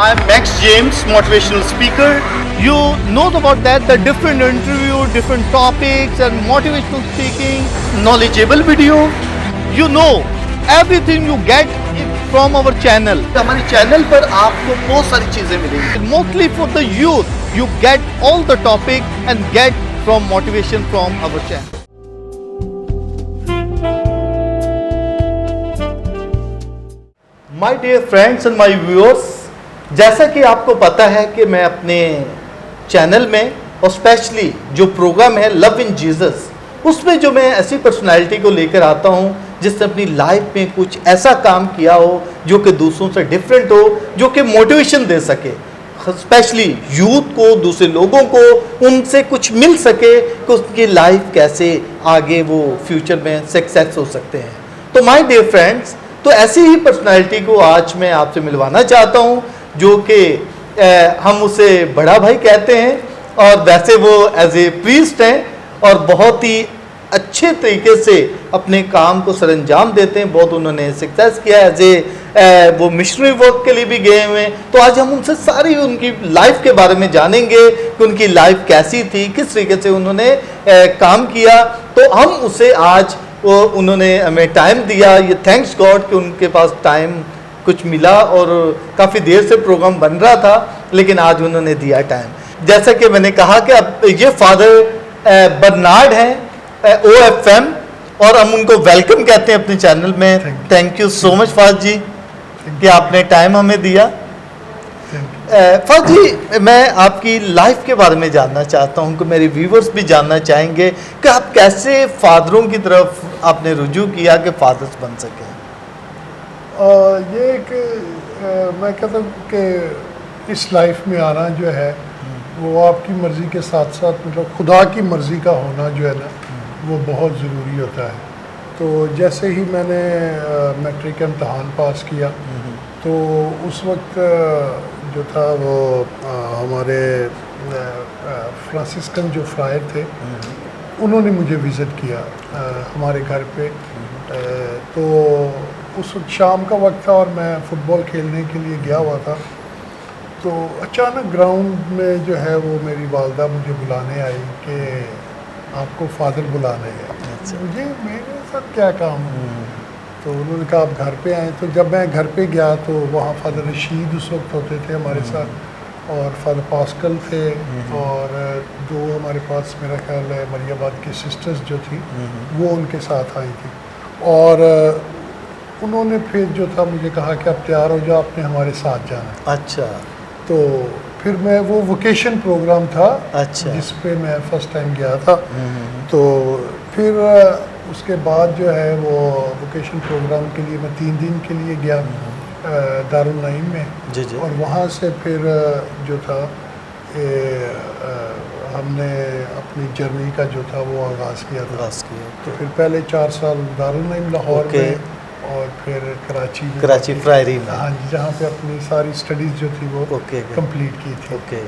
I'm Max James, motivational speaker. You know about that, the different interview, different topics and motivational speaking, knowledgeable video. You know, everything you get from our channel. हमारे channel पर आपको बहुत सारी चीजें मिलेंगी. Mostly for the youth, you get all the topic and get from motivation from our channel. My dear friends and my viewers, जैसा कि आपको पता है कि मैं अपने चैनल में और स्पेशली जो प्रोग्राम है लव इन जीसस, उसमें जो मैं ऐसी पर्सनालिटी को लेकर आता हूँ जिसने अपनी लाइफ में कुछ ऐसा काम किया हो जो कि दूसरों से डिफरेंट हो, जो कि मोटिवेशन दे सके, स्पेशली यूथ को, दूसरे लोगों को, उनसे कुछ मिल सके कि उसकी लाइफ कैसे आगे वो फ्यूचर में सक्सेस हो सकते हैं. तो माय डियर फ्रेंड्स, तो ऐसी ही पर्सनालिटी को आज मैं आपसे मिलवाना चाहता हूँ जो कि हम उसे बड़ा भाई कहते हैं और वैसे वो एज ए प्रीस्ट हैं और बहुत ही अच्छे तरीके से अपने काम को सरंजाम देते हैं. बहुत उन्होंने सक्सेस किया एज ए वो मिशनरी वर्क के लिए भी गए हुए हैं. तो आज हम उनसे सारी उनकी लाइफ के बारे में जानेंगे कि उनकी लाइफ कैसी थी, किस तरीके से उन्होंने काम किया. तो हम उसे आज उन्होंने हमें टाइम दिया. ये थैंक्स गॉड कि उनके पास टाइम कुछ मिला और काफ़ी देर से प्रोग्राम बन रहा था, लेकिन आज उन्होंने दिया टाइम. जैसा कि मैंने कहा कि अब ये फादर बर्नार्ड हैं OFM और हम उनको वेलकम कहते हैं अपने चैनल में. Thank you so much father ji कि आपने टाइम हमें दिया. फादर जी, मैं आपकी लाइफ के बारे में जानना चाहता हूं कि मेरे व्यूवर्स भी जानना चाहेंगे कि आप कैसे फादरों की तरफ आपने रुजू किया कि फादर्स बन सके. ये एक मैं कहता हूँ कि इस लाइफ में आना जो है वो आपकी मर्ज़ी के साथ साथ मतलब खुदा की मर्ज़ी का होना जो है ना वो बहुत ज़रूरी होता है. तो जैसे ही मैंने मैट्रिक का इम्तहान पास किया तो उस वक्त जो था वो हमारे फ्रांसिस्कन जो फ्रायर थे उन्होंने मुझे विज़िट किया हमारे घर पे. तो उस वक्त शाम का वक्त था और मैं फ़ुटबॉल खेलने के लिए गया हुआ था. तो अचानक ग्राउंड में जो है वो मेरी वालदा मुझे बुलाने आई कि आपको फादर बुलाने हैं. मुझे मेरे साथ क्या काम है. तो उन्होंने कहा आप घर पे आए. तो जब मैं घर पे गया तो वहाँ फादर रशीद उस वक्त होते थे हमारे साथ और फादर पास्कल थे और दो हमारे पास मेरा ख्याल है मरियाबाद की सिस्टर्स जो थी वो उनके साथ आई थी. और उन्होंने फिर जो था मुझे कहा कि आप तैयार हो जाओ, आपने हमारे साथ जाना. अच्छा. तो फिर मैं वो वोकेशन प्रोग्राम था. अच्छा. जिस पे मैं फर्स्ट टाइम गया था. तो फिर उसके बाद जो है वो वोकेशन प्रोग्राम के लिए मैं 3 दिन के लिए गया दारुल नईम में. जी जी. और वहाँ से फिर जो था हमने अपनी जर्नी का जो था वो आगाज़ किया था. तो फिर पहले 4 साल दारुल नईम लाहौर में और फिर कराची फ्रायरी में. हाँ जी, जहाँ पे अपनी सारी स्टडीज़ जो थी वो कंप्लीट की थी.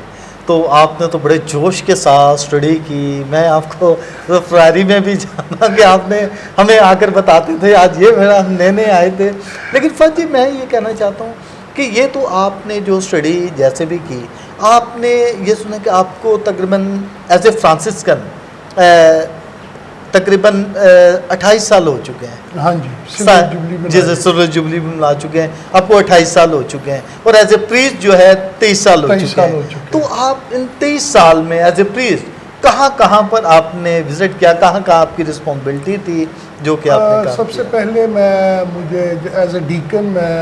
तो आपने तो बड़े जोश के साथ स्टडी की. मैं आपको तो फ्रायरी में भी जाना कि आपने हमें आकर बताते थे आज ये मेरा नए आए थे. लेकिन फर्ज जी, मैं ये कहना चाहता हूँ कि ये तो आपने जो स्टडी जैसे भी की, आपने ये सुना कि आपको तकरीबन एज ए फ्रांसिस्कन तकरीबन 28 साल हो चुके हैं. हाँ जी, जैसे सिल्वर जुबली ला चुके हैं, आपको 28 साल हो चुके हैं और एज ए प्रीस्ट जो है 23 साल हो चुके हैं. तो आप इन 23 साल में एज ए प्रीस्ट कहाँ पर आपने विजिट किया, कहाँ आपकी रिस्पॉन्सिबिलिटी थी जो कि आपने काम सबसे किया? पहले मुझे एज ए डीकन मैं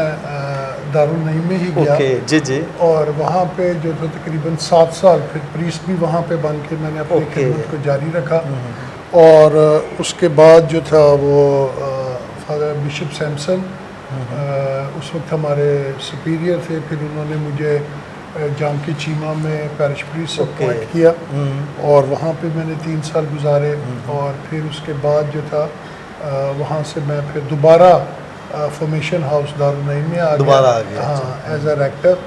दारुल नईम में ही गया. जी जी. और वहाँ पे जो था तकरीबन 7 साल फिर प्रीस्ट भी वहाँ पे बन के मैंने अपनी खिदमत को जारी रखा. और उसके बाद जो था वो फादर बिशप सैमसन उस वक्त हमारे सुपीरियर थे. फिर उन्होंने मुझे जाम के चीमा में पैरिश प्रीस्ट अपॉइंट किया और वहाँ पे मैंने 3 साल गुजारे. और फिर उसके बाद जो था वहाँ से मैं फिर दोबारा फॉर्मेशन हाउस दारुल नईम में आ गया. हाँ, एज ए रेक्टर.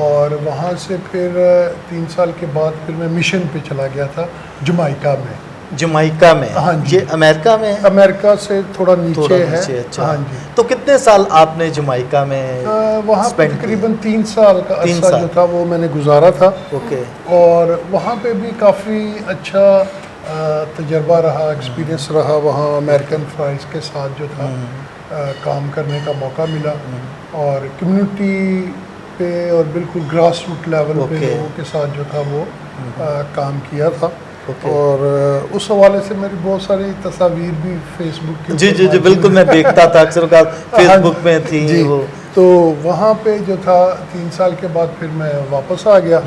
और वहाँ से फिर 3 साल के बाद फिर मैं मिशन पे चला गया था जमाइका में. जमाइका में। हाँ जी। ये अमेरिका में है? अमेरिका से थोड़ा नीचे है। अच्छा। हाँ जी। तो कितने साल आपने जमाइका में वहाँ पे spend किए? तकरीबन 3 साल का 3 अरसा साल। जो था वो मैंने गुजारा था। ओके। और वहाँ पे भी काफ़ी अच्छा तजर्बा रहा, एक्सपीरियंस रहा। वहाँ अमेरिकन फ्राइज़ के साथ जो था काम करने का मौका मिला, और कम्युनिटी पे और बिल्कुल ग्रास रूट लेवल पे लोगों के साथ जो था वो काम किया था। और उस हवाले से मेरी बहुत सारी तस्वीर भी फेसबुक के जी, बिल्कुल मैं देखता था अक्सर का, फेसबुक में थी जी। वो। तो वहाँ पे जो था 3 साल के बाद फिर मैं वापस आ गया।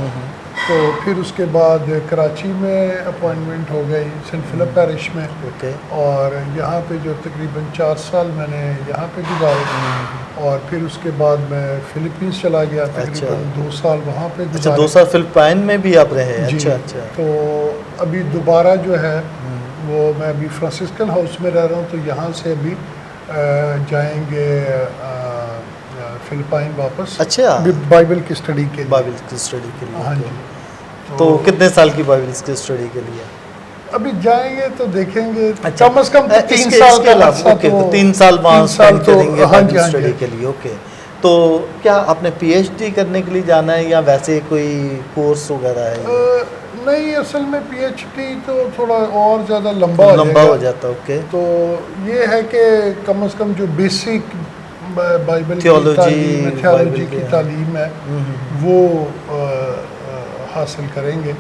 तो फिर उसके बाद कराची में अपॉइंटमेंट हो गई सेंट फिलिप पैरिश में। और यहाँ पे जो तकरीबन 4 साल मैंने यहाँ पे गुजारे। और फिर उसके बाद मैं फिलीपींस चला गया, तकरीबन 2 साल वहाँ पे गुजारे। अच्छा, 2 साल फिलिपाइन में भी आप रहे? अच्छा। तो अभी दोबारा जो है वो मैं अभी फ्रांसिस्कन हाउस में रह रहा हूँ। तो यहाँ से अभी जाएंगे फिलिपाइन वापस। अच्छा। बाइबल की स्टडी के लिए। बाइबल की स्टडी के लिए। हाँ जी। तो कितने साल की बाइबल की स्टडी के लिए? अभी जाएंगे तो देखेंगे। अच्छा। कम से कम 3 इसके साल का अलावा तो 3 साल वहाँ स्पेंड करेंगे हाँ जी, बाइबल हाँ स्टडी जी। के लिए। ओके। तो क्या आपने पीएचडी करने के लिए जाना है या वैसे कोई कोर्स वगैरह है? नहीं, असल में पीएचडी तो थोड़ा और ज़्यादा लंबा हो जाता। ओके। तो ये है कि कम से कम जो बेसिक बाइबल थियोलॉजी की तालीम है वो हासिल करेंगे।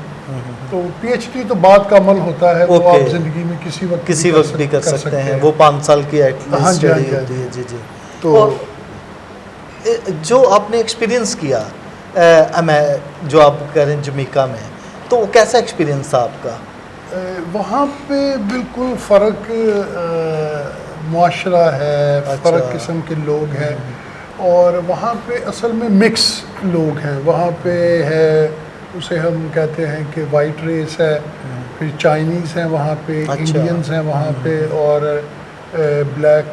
तो पीएचडी तो बाद का अमल होता है। वो आप जिंदगी में किसी वक्त भी कर सकते हैं। वो 5 साल की एटलीस्ट स्टडी होती है। जी। तो जो आपने एक्सपीरियंस किया जो आप कह रहे हैं जमैका में, तो वो कैसा एक्सपीरियंस था आपका? वहाँ पे बिल्कुल फ़र्क मुआशरा है। फ़र्क किस्म के लोग हैं। और वहाँ पे असल में मिक्स लोग हैं। वहाँ पे है, उसे हम कहते हैं कि वाइट रेस है, फिर चाइनीज़ हैं वहाँ पे, इंडियंस हैं वहाँ पे, और ब्लैक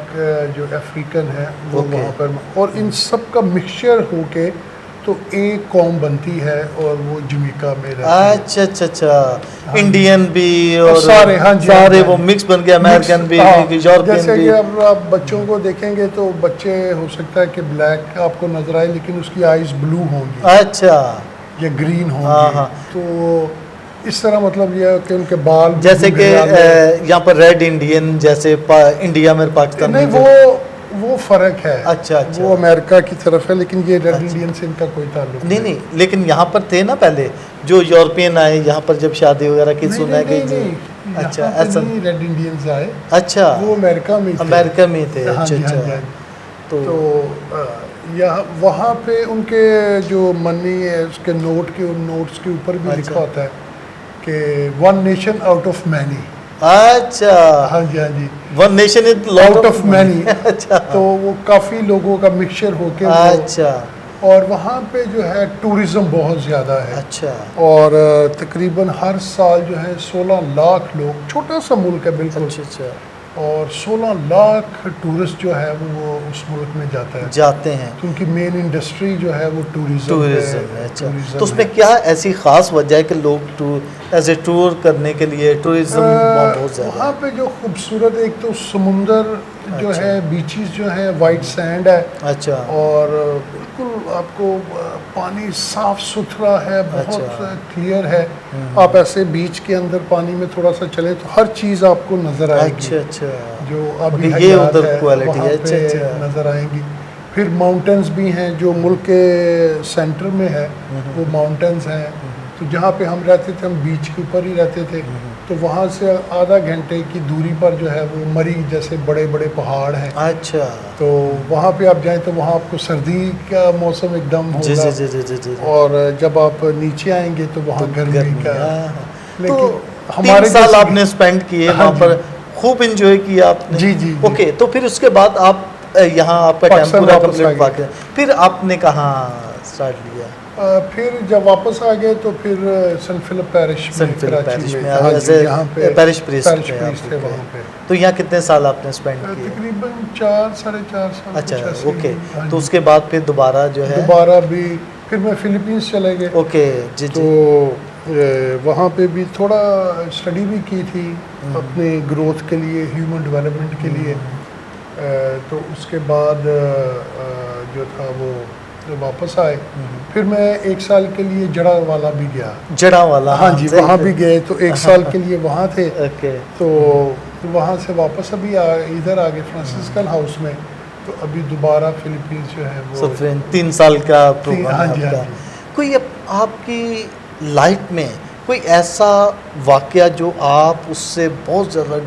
जो अफ्रीकन है वो वहाँ पर। और इन सब का मिक्सचर होके तो एक कौम बनती है, और वो जमैका में रहती है। अच्छा। इंडियन भी और सारे, हाँ जी, सारे वो मिक्स बन गया। अमेरिकन भी, यूरोपियन भी। जैसे कि अब आप बच्चों को देखेंगे तो बच्चे हो सकता है कि ब्लैक आपको नजर आए, लेकिन उसकी आईज ब्लू होंगी। अच्छा। या ग्रीन होंगे। तो इस तरह मतलब ये है कि उनके बाल जैसे कि यहाँ पर रेड इंडियन, जैसे इंडिया में पाकिस्तान में वो फ़र्क है। अच्छा। वो अमेरिका की तरफ है, लेकिन ये रेड इंडियन से इनका कोई ताल्लुक नहीं। लेकिन यहाँ पर थे ना पहले जो यूरोपियन आए यहाँ पर, जब शादी वगैरह की सुना कि अच्छा, ऐसा नहीं, रेड इंडियंस आए। अच्छा। वो अमेरिका में थे। अच्छा। तो यहाँ वहाँ पे उनके जो मनी है उसके नोट्स के ऊपर भी लिखा होता है कि 1 नेशन आउट ऑफ मैनी। अच्छा। हाँ जी। 1 nation is out of many. अच्छा। तो वो काफ़ी लोगों का मिक्सचर होके। अच्छा। और वहाँ पे जो है टूरिज़्म बहुत ज़्यादा है। अच्छा। और तकरीबन हर साल जो है 16 लाख लोग, छोटा सा मुल्क है बिल्कुल। अच्छा। और 16 लाख टूरिस्ट जो है वो उस मुल्क में जाते हैं। तो उनकी मेन इंडस्ट्री जो है वो टूरिज़्म है। अच्छा। तो उसमें क्या ऐसी ख़ास वजह है कि लोग ऐसे टूर करने के लिए टूरिज़्म बहुत ज़्यादा? वहाँ पे जो खूबसूरत, एक तो समुंदर जो है, बीचेस जो है, वाइट सैंड है। अच्छा। और बिल्कुल आपको पानी साफ सुथरा है, बहुत क्लियर है। आप ऐसे बीच के अंदर पानी में थोड़ा सा चले तो हर चीज़ आपको नज़र आएगी। अच्छा। जो अभी ये उधर क्वालिटी है। अच्छा। नज़र आएंगी। फिर माउंटेन्स भी हैं जो मुल्क के सेंटर में है, वो माउंटेन्स हैं। तो जहाँ पे हम रहते थे, हम बीच के ऊपर ही रहते थे। तो वहाँ से आधा घंटे की दूरी पर जो है वो मरी जैसे बड़े बड़े पहाड़ हैं। अच्छा। तो वहाँ पे आप जाएं तो वहाँ आपको सर्दी का मौसम एकदम होगा। जी। और जब आप नीचे आएंगे तो वहाँ गर्मी का। लेकिन हमारे 3 साल आपने स्पेंड किए वहाँ पर, खूब इंजॉय किया आपने। जी। ओके। तो फिर उसके बाद आप यहाँ आपका टाइम पूरा कंप्लीट, फिर आपने कहाँ स्टार्ट लिया? फिर जब वापस आ गए तो फिर सेंट फिलिप पैरिश में यहाँ पे पैरिश प्रीस्ट थे वहाँ पे। तो यहाँ कितने साल आपने स्पेंड किए? तकरीबन 4 साढ़े 4 साल। अच्छा। ओके। तो उसके बाद फिर दोबारा जो है भी फिर मैं फिलीपींस चले गए। ओके। जी। तो वहाँ पे भी थोड़ा स्टडी भी की थी अपने ग्रोथ के लिए, ह्यूमन डेवलपमेंट के लिए। तो उसके बाद जो था वो वापस आए। फिर मैं 1 साल के लिए जड़ा वाला भी गया। जड़ा वाला, हाँ जी, वहाँ भी गए तो 1 साल के लिए वहाँ थे। ओके। तो वहाँ से वापस अभी इधर आ गए फ्रांसिस्कन हाउस में। तो अभी दोबारा फिलीपींस जो है वो 3 साल का प्रोग्राम हाँ है जी, हाँ आपका। जी। कोई आपकी लाइफ में कोई ऐसा वाकया जो आप उससे बहुत ज़्यादा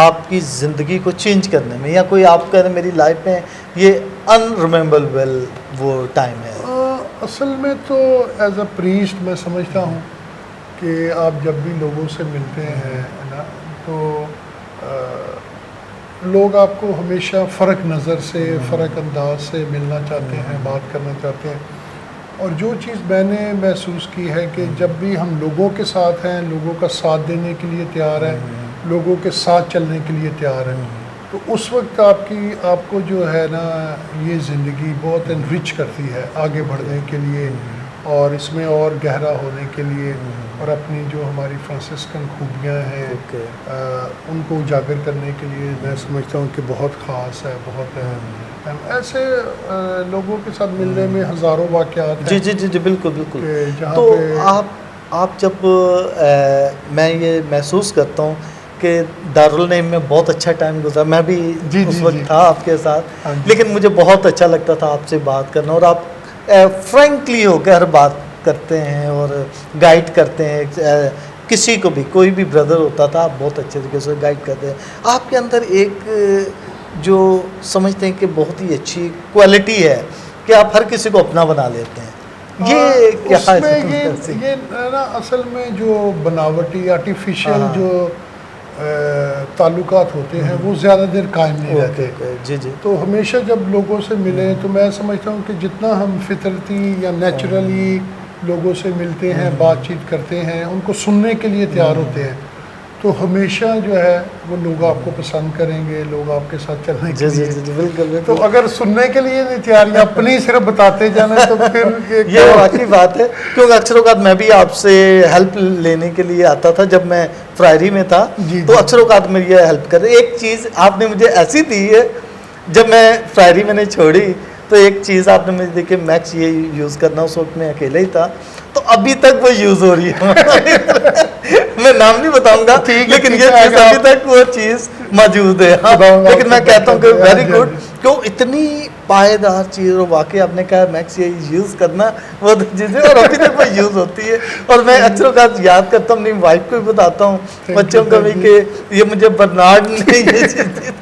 आपकी ज़िंदगी को चेंज करने में, या कोई आप कह रहे मेरी लाइफ में ये अनरिमेम्बरेबल वो टाइम है? असल में तो एज अ प्रीस्ट मैं समझता हूँ कि आप जब भी लोगों से मिलते हैं ना, तो लोग आपको हमेशा फ़र्क नज़र से, फ़र्क अंदाज से मिलना चाहते हैं, बात करना चाहते हैं। और जो चीज़ मैंने महसूस की है कि जब भी हम लोगों के साथ हैं, लोगों का साथ देने के लिए तैयार हैं, लोगों के साथ चलने के लिए तैयार हैं, तो उस वक्त आपको जो है ना, ये ज़िंदगी बहुत एनरिच करती है आगे बढ़ने के लिए और इसमें और गहरा होने के लिए, और अपनी जो हमारी फ्रांसिस्कन खूबियाँ हैं उनको उजागर करने के लिए मैं समझता हूँ कि बहुत ख़ास है, बहुत है। ऐसे लोगों के साथ मिलने में हज़ारों वाक़यात हैं। जी जी जी जी, बिल्कुल बिल्कुल। जहाँ तो पे आप जब मैं ये महसूस करता हूँ कि दारुल नईम में बहुत अच्छा टाइम गुजरा, मैं भी जी, उस जी, वक्त जी। था आपके साथ, हाँ जी। लेकिन मुझे बहुत अच्छा लगता था आपसे बात करना, और आप फ्रैंकली होकर हर बात करते हैं और गाइड करते हैं। किसी को भी, कोई भी ब्रदर होता था, आप बहुत अच्छे तरीके से गाइड करते हैं। आपके अंदर एक जो समझते हैं कि बहुत ही अच्छी क्वालिटी है कि आप हर किसी को अपना बना लेते हैं। ये क्या है? उसमें ये ना असल में जो बनावटी आर्टिफिशियल हाँ। जो ताल्लुकात होते हैं वो ज़्यादा देर कायम नहीं रहते। जी जी। तो हमेशा जब लोगों से मिले तो मैं समझता हूँ कि जितना हम फितरती या नेचुरली लोगों से मिलते हैं, बातचीत करते हैं, उनको सुनने के लिए तैयार होते हैं, तो हमेशा जो है वो लोग आपको पसंद करेंगे, लोग आपके साथ चलने के जी जी लिए। जी जी, बिल्कुल तो बिल्कुल। अगर सुनने के लिए नहीं तैयार या अपनी सिर्फ बताते जाना तो फिर ये वाकई बात है, क्योंकि अक्सर औकात मैं भी आपसे हेल्प लेने के लिए आता था जब मैं फ्रायरी में था। जी, तो जी। अक्सर औकात मेरी ये हेल्प कर, एक चीज़ आपने मुझे ऐसी दी है, जब मैं फ्रायरी मैंने छोड़ी तो एक चीज़ आपने मुझे देखी, मैक्स ये यूज़ करना, उस वक्त मैं अकेले ही था, तो अभी तक वो यूज़ हो रही है। मैं नाम नहीं बताऊंगा, लेकिन ये चीज़ अभी तक वो चीज़ मौजूद है। हाँ, लेकिन मैं कहता हूँ कि वेरी गुड, क्यों इतनी पायदार चीज़, और वाकई आपने कहा मैक्स ये यूज़ करना वो चीज़ें, और अभी तक वो यूज़ होती है। और मैं अक्सर औकात याद करता हूँ, अपनी वाइफ को भी बताता हूँ, बच्चों को भी, कि ये मुझे बर्नार्ड ने ये चीज़ दी।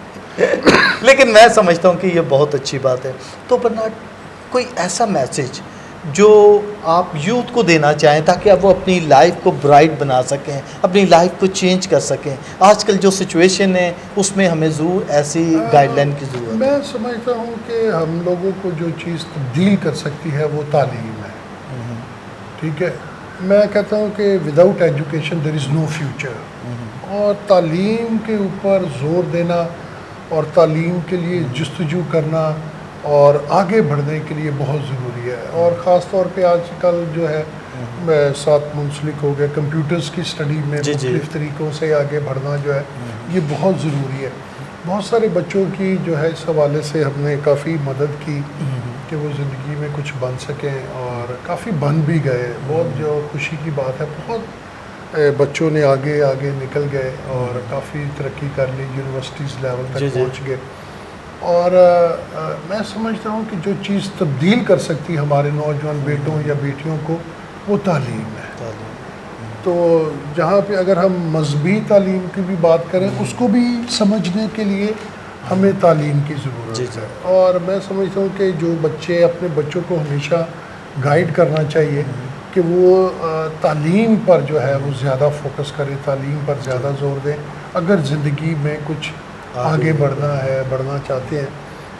लेकिन मैं समझता हूँ कि ये बहुत अच्छी बात है। तो बर्नार्ड, कोई ऐसा मैसेज जो आप यूथ को देना चाहें ताकि आप वो अपनी लाइफ को ब्राइट बना सकें, अपनी लाइफ को चेंज कर सकें? आजकल जो सिचुएशन है उसमें हमें ज़रूर ऐसी गाइडलाइन की ज़रूरत है। मैं समझता हूँ कि हम लोगों को जो चीज़ तब्दील कर सकती है वो तालीम है। ठीक है, मैं कहता हूँ कि without education there is no future. और तालीम के ऊपर ज़ोर देना और तालीम के लिए जस्तजू करना और आगे बढ़ने के लिए बहुत ज़रूरी है। और ख़ास तौर पे आजकल जो है साथ मुंसलिक हो गया कंप्यूटर्स की स्टडी में मुख्तलिफ़ तरीक़ों से आगे बढ़ना जो है ये बहुत ज़रूरी है। बहुत सारे बच्चों की जो है इस हवाले से हमने काफ़ी मदद की कि वो ज़िंदगी में कुछ बन सकें, और काफ़ी बन भी गए। बहुत जो खुशी की बात है, बहुत बच्चों ने आगे आगे निकल गए और काफ़ी तरक्की कर ली, यूनिवर्सिटीज़ लेवल तक पहुँच गए। और मैं समझता हूँ कि जो चीज़ तब्दील कर सकती है हमारे नौजवान बेटों या बेटियों को, वो तालीम है। तो जहाँ पे अगर हम मजहबी तालीम की भी बात करें, उसको भी समझने के लिए हमें तालीम की ज़रूरत है। और मैं समझता हूँ कि जो बच्चे, अपने बच्चों को हमेशा गाइड करना चाहिए कि वो तालीम पर जो है वो ज़्यादा फोकस करें, तालीम पर ज़्यादा ज़ोर दें। अगर ज़िंदगी में कुछ आगे बढ़ना है, बढ़ना चाहते हैं,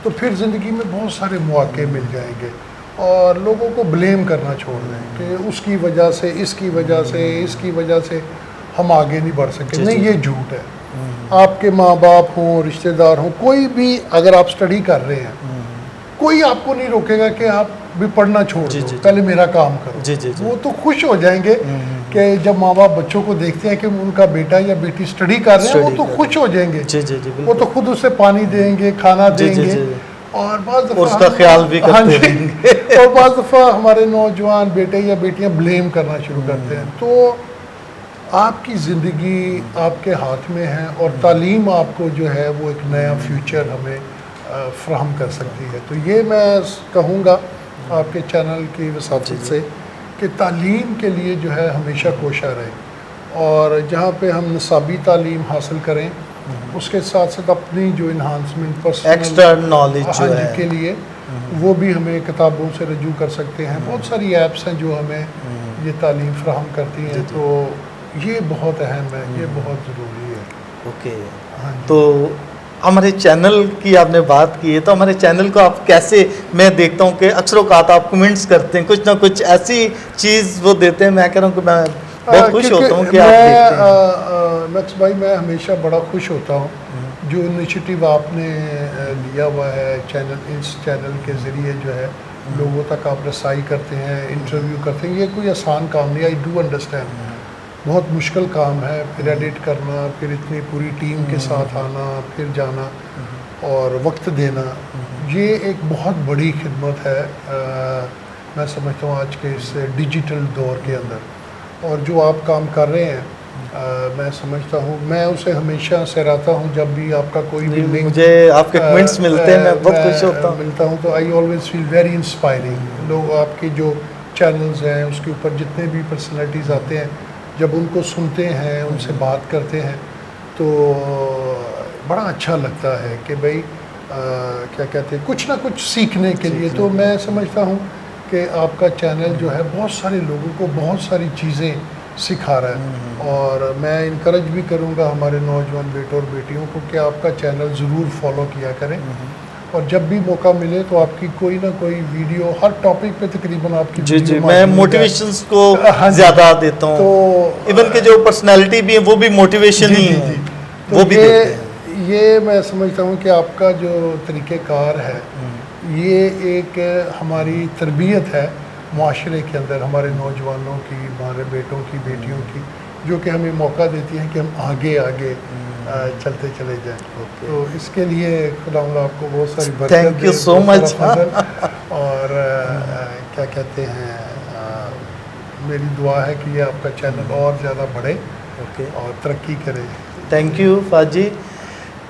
तो फिर ज़िंदगी में बहुत सारे मौके मिल जाएंगे। और लोगों को ब्लेम करना छोड़ दें कि उसकी वजह से, इसकी वजह से, इसकी वजह से हम आगे नहीं बढ़ सके। नहीं, ये झूठ है। आपके माँ बाप हों, रिश्तेदार हों, कोई भी, अगर आप स्टडी कर रहे हैं, कोई आपको नहीं रोकेगा कि आप भी पढ़ना छोड़ दो, पहले मेरा काम करो। वो तो खुश हो जाएंगे कि जब माँ बाप बच्चों को देखते हैं कि उनका बेटा या बेटी स्टडी कर रहे हैं, वो तो खुश हो जाएंगे। जी जी जी वो तो खुद उसे पानी देंगे, खाना देंगे, और बाज़ दफ़ा उसका ख्याल भी करते हैं। और बाज़ दफ़ा हमारे नौजवान बेटे या बेटियां ब्लेम करना शुरू करते हैं। तो आपकी ज़िंदगी आपके हाथ में है, और तालीम आपको जो है वो एक नया फ्यूचर हमें फ्राहम कर सकती है। तो ये मैं कहूँगा आपके चैनल की वसातत से कि तालीम के लिए जो है हमेशा कोशा रहे, और जहाँ पे हम निसाबी तालीम हासिल करें, उसके साथ साथ अपनी जो इन्हांसमेंट एक्स्ट्रा नॉलेज जो है के लिए वो भी हमें किताबों से रजू कर सकते हैं। बहुत सारी ऐप्स हैं जो हमें ये तालीम फ्राहम करती हैं, तो ये बहुत अहम है, ये बहुत ज़रूरी है। ओके, हाँ, तो हमारे चैनल की आपने बात की है, तो हमारे चैनल को आप कैसे, मैं देखता हूँ कि अक्सरों का आप कमेंट्स करते हैं, कुछ ना कुछ ऐसी चीज़ वो देते हैं, मैं कह रहा हूँ कि मैं बहुत खुश होता हूँ कि आप देखते हैं। मैक्स भाई, मैं हमेशा बड़ा खुश होता हूँ जो इनिशिएटिव आपने लिया हुआ है चैनल, इस चैनल के ज़रिए जो है लोगों तक आप रसाई करते हैं, इंटरव्यू करते हैं। ये कोई आसान काम नहीं, आई डू अंडरस्टैंड, बहुत मुश्किल काम है। फिर एडिट करना, फिर इतनी पूरी टीम के साथ आना, फिर जाना और वक्त देना, ये एक बहुत बड़ी खिदमत है। मैं समझता हूँ आज के इस डिजिटल दौर के अंदर, और जो आप काम कर रहे हैं, मैं समझता हूँ, मैं उसे हमेशा सराहता हूँ। जब भी आपका कोई भी लिंक, मुझे आपके कमेंट्स मिलते हैं, मैं बहुत खुश होता हूँ, मिलता हूँ, तो I always feel very inspiring. लोग आपके जो चैनल्स हैं उसके ऊपर जितने भी पर्सनैलिटीज़ आते हैं, जब उनको सुनते हैं, उनसे बात करते हैं, तो बड़ा अच्छा लगता है कि भाई क्या कहते हैं, कुछ ना कुछ सीखने के लिए। तो मैं समझता हूँ कि आपका चैनल जो है बहुत सारे लोगों को बहुत सारी चीज़ें सिखा रहा है, और मैं इनकरेज भी करूँगा हमारे नौजवान बेटों और बेटियों को कि आपका चैनल ज़रूर फॉलो किया करें, और जब भी मौका मिले तो आपकी कोई ना कोई वीडियो, हर टॉपिक पे तकरीबन आपकी जी जी, मैं मोटिवेशंस को ज़्यादा देता हूँ, तो इवन के जो पर्सनालिटी भी है वो भी मोटिवेशन ही है, तो वो भी देते हैं। ये मैं समझता हूँ कि आपका जो तरीक़ेकार है, ये एक हमारी तरबियत है माशरे के अंदर, हमारे नौजवानों की, हमारे बेटों की, बेटियों की, जो कि हमें मौका देती है कि हम आगे आगे चलते चले जाएं। तो इसके लिए खुदा आपको बहुत सारी बरकत दे। Thank you so much. और क्या कहते हैं, मेरी दुआ है कि ये आपका चैनल और ज़्यादा बढ़े और तरक्की करे। थैंक यू फाजी।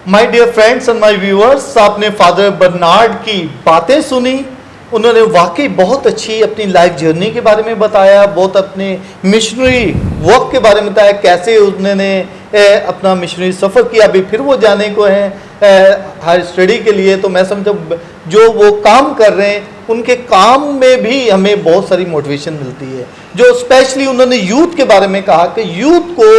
My dear friends and my viewers, आपने फादर बर्नार्ड की बातें सुनी। उन्होंने वाकई बहुत अच्छी अपनी लाइफ जर्नी के बारे में बताया, बहुत अपने मिशनरी वर्क के बारे में बताया, कैसे उन्होंने अपना मिशनरी सफ़र किया, अभी फिर वो जाने को हैं हायर स्टडी के लिए। तो मैं समझता जो वो काम कर रहे हैं, उनके काम में भी हमें बहुत सारी मोटिवेशन मिलती है। जो स्पेशली उन्होंने यूथ के बारे में कहा कि यूथ को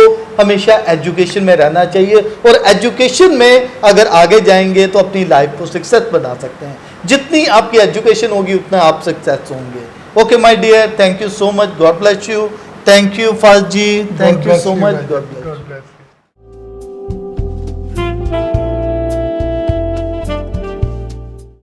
हमेशा एजुकेशन में रहना चाहिए, और एजुकेशन में अगर आगे जाएंगे तो अपनी लाइफ को सक्सेस बना सकते हैं। जितनी आपकी एजुकेशन होगी उतना आप सक्सेस होंगे। Okay my dear, thank you so much, God bless you. Thank you फाज ji, thank you so much, God bless.